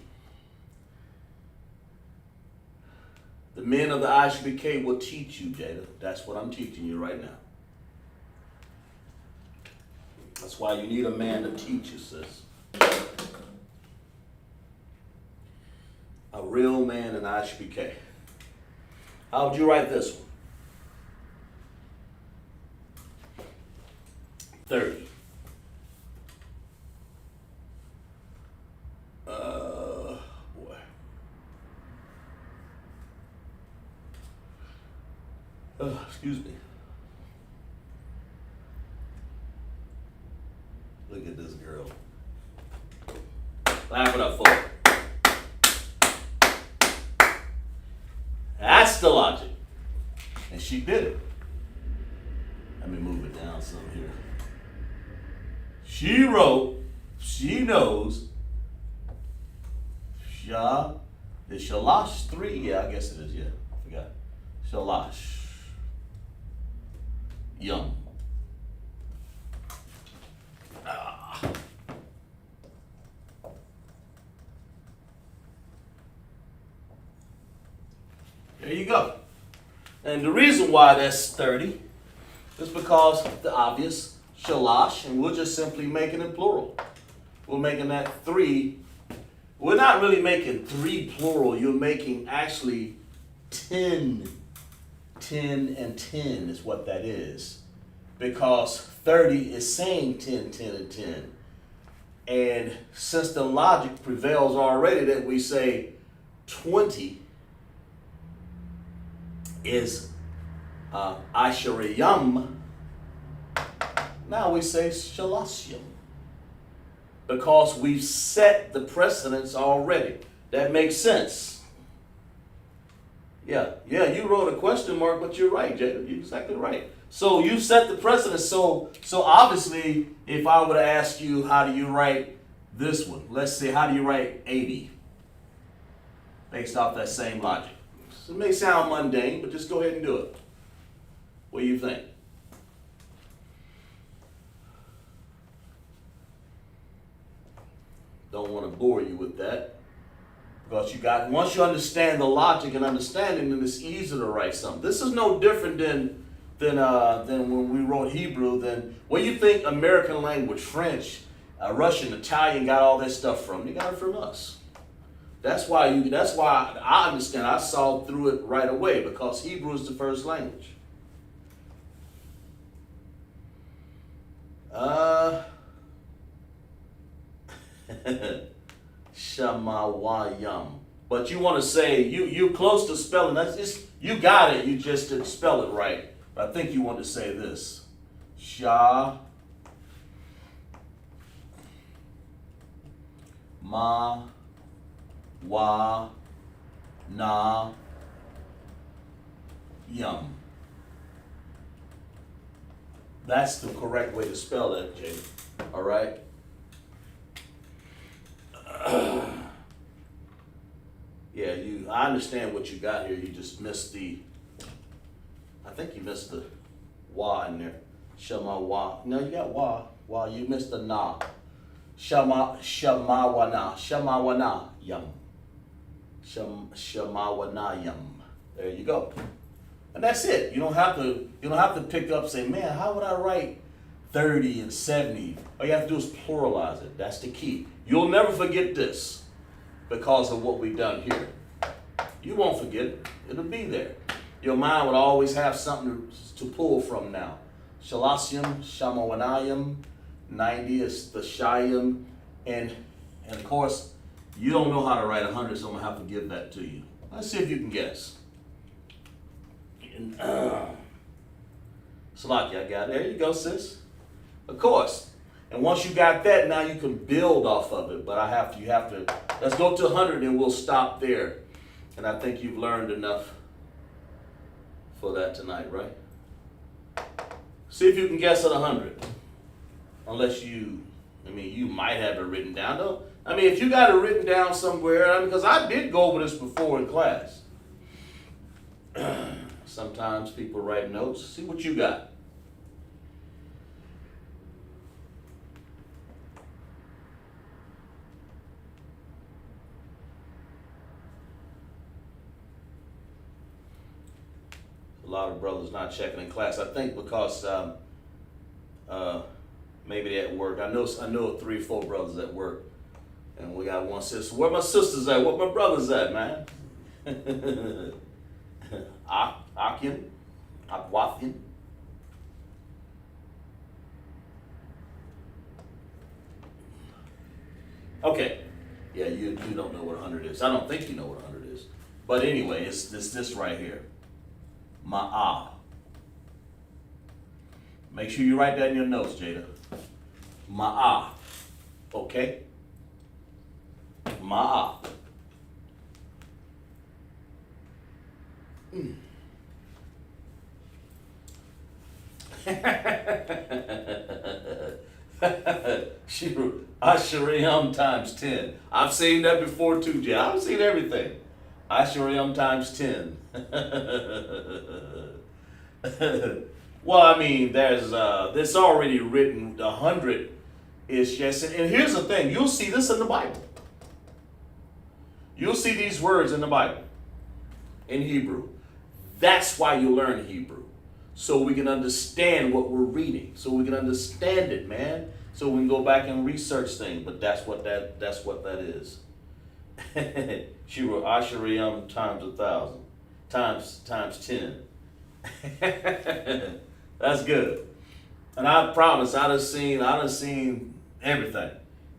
The men of the I.S.U.P.K will teach you, Jada. That's what I'm teaching you right now. That's why you need a man to teach you, sis. A real man in I.S.U.P.K. How would you write this one? 30. Boy. Excuse me. Look at this girl. Clap it up for her. That's the logic. And she did it. Let me move it down some here. She wrote, she knows, is Shalash 3? Yeah, I guess it is, yeah. I forgot. Shalash. Yum. There you go. And the reason why that's 30 is because the obvious, shalash, and we're just simply making it plural. We're making that 3. We're not really making 3 plural. You're making actually 10. 10 and 10 is what that is. because 30 is saying 10, 10, and 10. And since the logic prevails already that we say 20 is Asheriyam, now we say Shalashim. Because we've set the precedence already. That makes sense. Yeah, you wrote a question mark, but you're right, Jacob. You're exactly right. So you set the precedence. So obviously, if I were to ask you, how do you write this one? Let's say, how do you write 80? Based off that same logic. So it may sound mundane, but just go ahead and do it. What do you think? Don't want to bore you with that. Because once you understand the logic and understanding, then it's easy to write something. This is no different than when we wrote Hebrew. Then where you think American language, French, Russian, Italian got all that stuff from? They got it from us. That's why I understand. I saw through it right away because Hebrew is the first language. Shamawayam. But you want to say, you close to spelling. That's just, you got it. You just didn't spell it right. But I think you want to say this. Sha. Ma. Wa. Na. Yum. That's the correct way to spell that, Jay. All right? Yeah, I understand what you got here. You just missed I think you missed the wa in there. Shama wa. No, you got wa. Wa, you missed the na. Shama wana yum. Shama wana yum. There you go. And that's it. You don't have to pick up and say, man, how would I write 30 and 70? All you have to do is pluralize it. That's the key. You'll never forget this because of what we've done here. You won't forget it. It'll be there. Your mind would always have something to pull from now. Shalasium, Shamawanayim, 90 is the Shayim, and of course, you don't know how to write 100, so I'm going to have to give that to you. Let's see if you can guess. Salaki, I got it. There you go, sis. Of course. And once you got that, now you can build off of it. But you have to, let's go to 100 and we'll stop there. And I think you've learned enough for that tonight, right? See if you can guess at 100. Unless you might have it written down, though. I mean, if you got it written down somewhere, because I did go over this before in class. Sometimes people write notes. See what you got. A lot of brothers not checking in class. I think because maybe they're at work. I know 3 or 4 brothers at work, and we got one sister. Where my sisters at? Where my brothers at, man? Akim, Akwafin. Okay. Yeah, you don't know what 100 is. I don't think you know what 100 is. But anyway, it's this right here. Ma'ah. Make sure you write that in your notes, Jada. Ma'ah. Okay? Ma'ah. Asheriyam times 10. I've seen that before too, Jay. I've seen everything. Asheriyam times 10. Well, I mean, there's already written. 100 is just, and here's the thing. You'll see this in the Bible. You'll see these words in the Bible, in Hebrew. That's why you learn Hebrew, so we can understand what we're reading, so we can understand it, man. So we can go back and research things. But that's what that is. Shira Asheriyam times 1,000 times 10. That's good. And I promise, I done seen everything.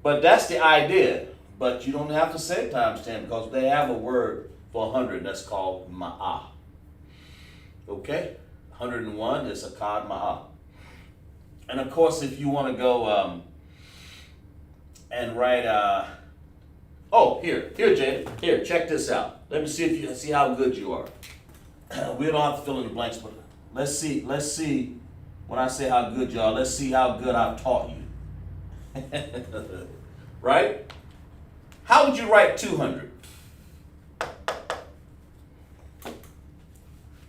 But that's the idea. But you don't have to say times 10 because they have a word for 100, and that's called ma'ah. Okay? 101 is akkad ma'ah. And of course, if you want to go and write, here, Jay, here, check this out. Let me see if you see how good you are. We don't have to fill in the blanks, but let's see. When I say how good you are, let's see how good I've taught you. Right? How would you write 200?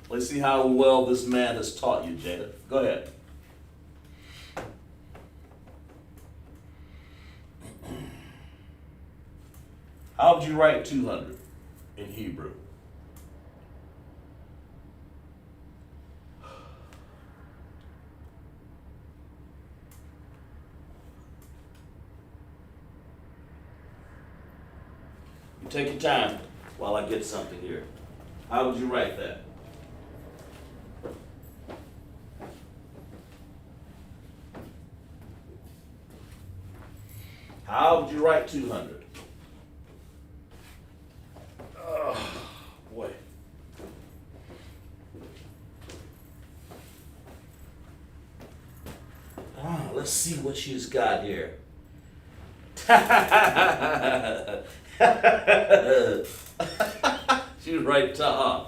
Let's see how well this man has taught you, Jada. Go ahead. How would you write 200 in Hebrew? You take your time while I get something here. How would you write that? How would you write 200? Oh, boy. Let's see what she's got here. She was right to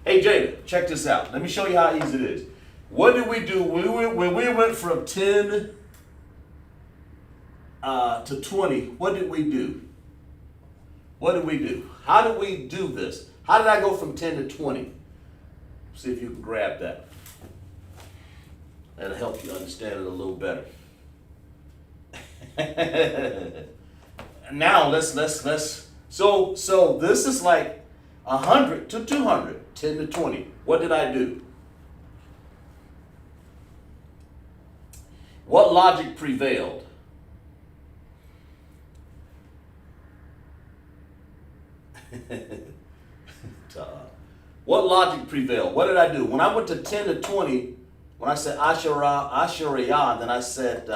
Hey, Jada, check this out. Let me show you how easy it is. What did we do when we went from 10 to 20? What did we do? How did we do this? How did I go from 10 to 20? See if you can grab that. That'll help you understand it a little better. Now let's so this is like 100 to 200, 10 to 20. What did I do? What logic prevailed? What logic prevailed? What did I do? When I went to 10 to 20, when I said Asherayah, then I said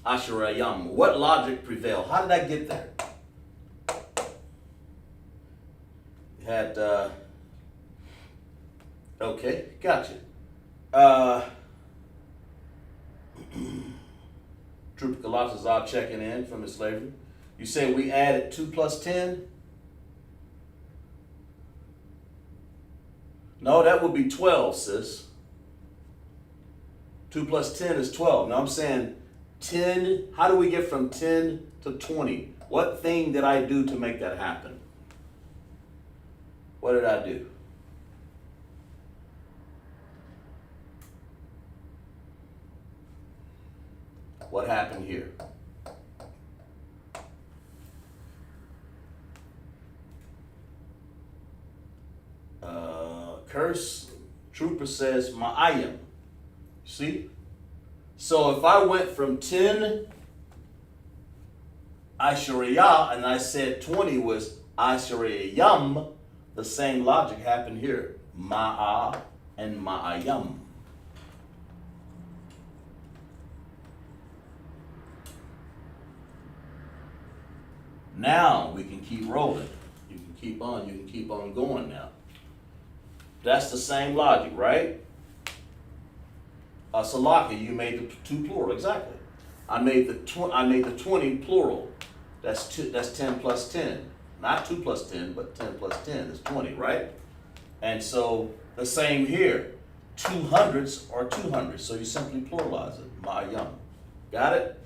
Asherayam. What logic prevailed? How did I get there? Had, okay, gotcha. Trooper Galatasaw checking in from his slavery. You say we added 2 plus 10? No, that would be 12, sis. 2 plus 10 is 12. Now I'm saying 10, how do we get from 10 to 20? What thing did I do to make that happen? What did I do? What happened here? Curse, Trooper says, Ma'ayim. See? So if I went from 10 Asheriyah and I said 20 was Asheriyam, the same logic happened here. Ma'a and Ma'ayam. Now we can keep rolling. You can keep on going now. That's the same logic, right? Salaka, you made the 2 plural, exactly. I made the 20 plural. That's 10 plus 10. Not 2 plus 10, but 10 plus 10 is 20, right? And so the same here. 200s are 200, so you simply pluralize it. Ma'ayam. Got it?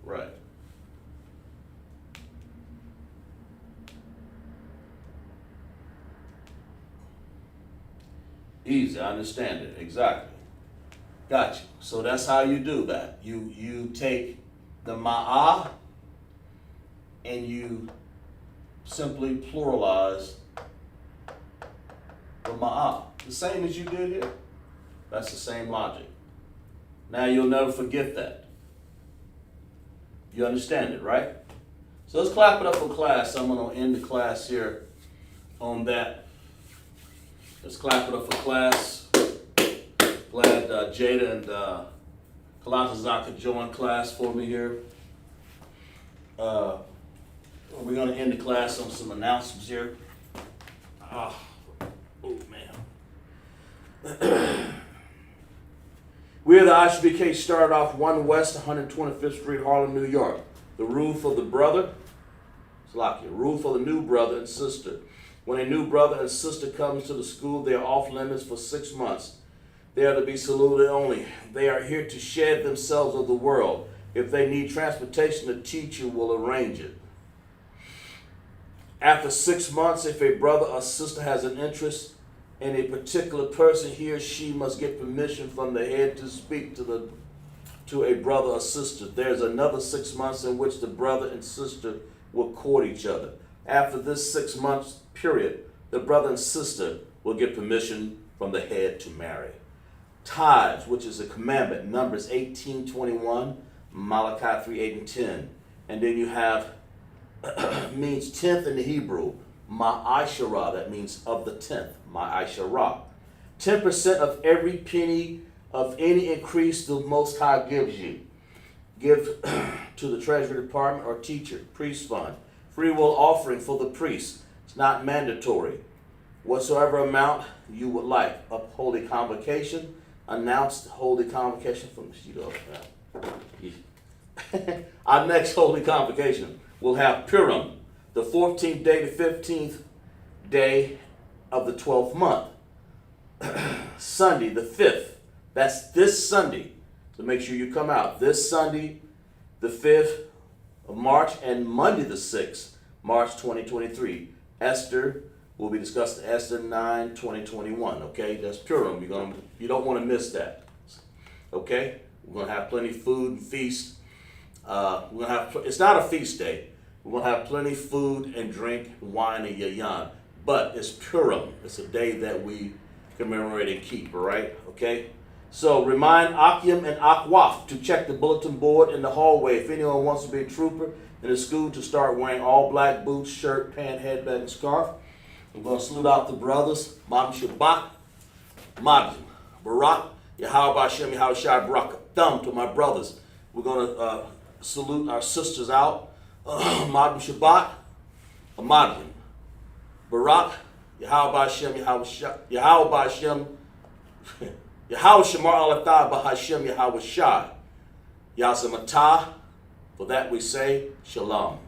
Right. Easy, I understand it, exactly. Gotcha. So that's how you do that. You take the ma'ah and you simply pluralize the ma'ah. The same as you did here. That's the same logic. Now you'll never forget that. You understand it, right? So let's clap it up for class. I'm going to end the class here on that. Let's clap it up for class. Glad Jada and Kalantazar could join class for me here. We're going to end the class on some announcements here. Oh man. We are the I.S.U.P.K. started off 1 West 125th Street, Harlem, New York. The rule for the brother, rule for the new brother and sister. When a new brother and sister comes to the school, they are off limits for 6 months. They are to be saluted only. They are here to shed themselves of the world. If they need transportation, the teacher will arrange it. After 6 months, if a brother or sister has an interest in a particular person, he or she must get permission from the head to speak to a brother or sister. There's another 6 months in which the brother and sister will court each other. After this 6 months period, the brother and sister will get permission from the head to marry. Tithes, which is a commandment, Numbers 18:21, Malachi 3:8 and 10. And then you have, means tenth in the Hebrew, ma'asharah, that means of the tenth, ma'asharah. 10% of every penny of any increase the Most High gives you. Give to the Treasury Department or teacher, priest fund. Free will offering for the priest. It's not mandatory. Whatsoever amount you would like. Up Holy Convocation. Announced Holy Convocation from the sheet of Our next Holy Convocation will have Purim, the 14th day to 15th day of the 12th month. Sunday, the 5th. That's this Sunday. So make sure you come out. This Sunday, the 5th of March, and Monday, the 6th, March 2023. Esther, we'll be discussing Esther 9:2021. Okay, that's Purim. You don't want to miss that. Okay, we're gonna have plenty of food and feast. It's not a feast day. We're gonna have plenty of food and drink, wine and yayan. But it's Purim. It's a day that we commemorate and keep. All right. Okay. So remind Akim and Akwaf to check the bulletin board in the hallway if anyone wants to be a trooper in the school, to start wearing all black boots, shirt, pant, headband, and scarf. I'm going to salute out the brothers. Madam Shabbat, Madam Barak, Yahweh Hashem, Yahweh Shai Barak. Thumb to my brothers. We're going to salute our sisters out. Madam Shabbat, Madam Barak, Yahweh Hashem, Yahweh Hashem, Yahweh Shamar Alatah Bahashem Yahweh Shai. Yasamatah, for that we say Shalom.